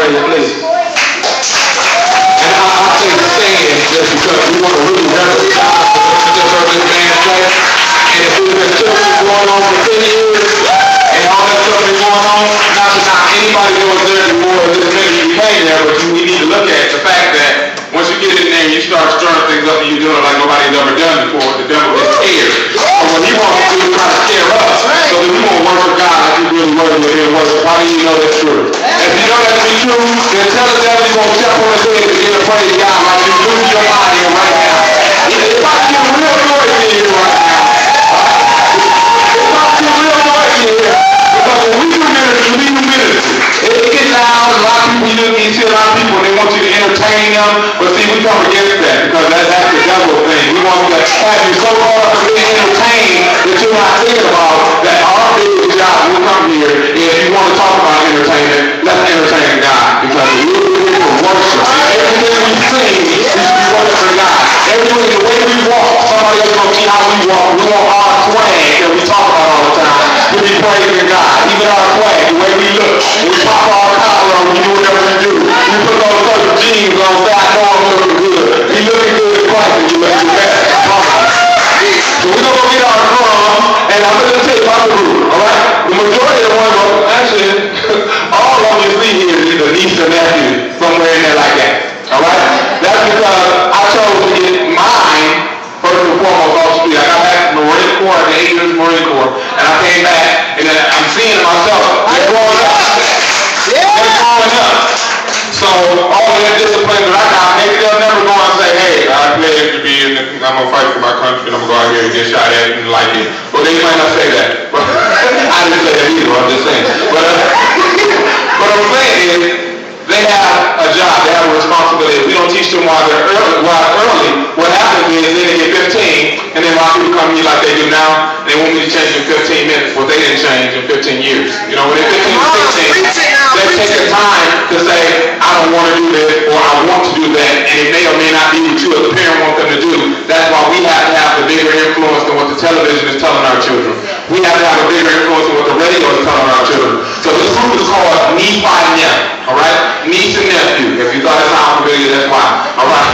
praise, please. And I say stand just because we want to really reverence God for just heard this man say. And if we've been churches going on for 10 years, and all that stuff been going on, not to knock anybody that was there before this ministry came there, but we need to look at the fact that once you get in there and you start stirring things up and you're doing it like nobody's ever done before, the devil is scared. So what he wants to do is try to scare us, so that we won't worship God like he's really worthy of him worship. How do you know that's true? If you know that to be true, then tell the devil you're going to step on his head and begin to praise God like you lose your mind here right now. It's about to get real noisy here right now. It's about to get real noisy here. Because when we do ministry, it gets loud. A lot of people, you see a lot of people, they want you to entertain them. But see, we come against that because that's the devil thing. We want to have you so caught up in being entertained that you're not thinking about that our big job will come here. And if you want to talk about entertainment, let's entertain God. Because we're here to worship. Everything we sing, we should be worshiping God. Everything, the way we walk, somebody else going to see how we walk. We want our swag that we talk about all the time to be praising God. Even our swag, the way we look. We pop our collar on, we do whatever we do. We put those certain jeans on, say, I know I'm looking good. We looking good in Christ and you look bad. So we're going to get our drum, and I'm going to tell you about the group, alright? The majority of the ones, actually, all of them you see here is either niece or nephew, somewhere in there like that, alright? That's because I chose to get mine, first and foremost, off the street. I got back from the Marine Corps, the 8 years Marine Corps, and I came back, and then I'm seeing myself, they're growing up. They're growing up. So all of that discipline that I got, maybe they'll never go and say, hey, I pledge to be in I'm going to fight for my country, and I'm going to go out here and get shot at and like it. Well, they might not say that. But I didn't say that either, I'm just saying. But what I'm saying is, they have a job, they have a responsibility. If we don't teach them while they're early, what happens is then they get 15, and then a lot of people come to me like they do now, and they want me to change in 15 minutes. Well, they didn't change in 15 years. You know, when they're 15 or 16, they take the time to say, I don't want to do this, or I want to do that, and it may or may not be what you as a parent want them to do. That's why we have to have the bigger influence than what the television is telling our children. We have to have a bigger influence than what the radio is telling our children. So this group is called Nephi Neph, alright? Niece and nephew. If you thought it sounded familiar, that's why. Alright?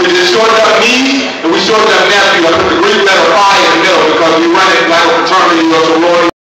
We just shortened up niece, and we shortened up nephew. I put the Greek letter phi in the middle because we run it like a fraternity or sorority.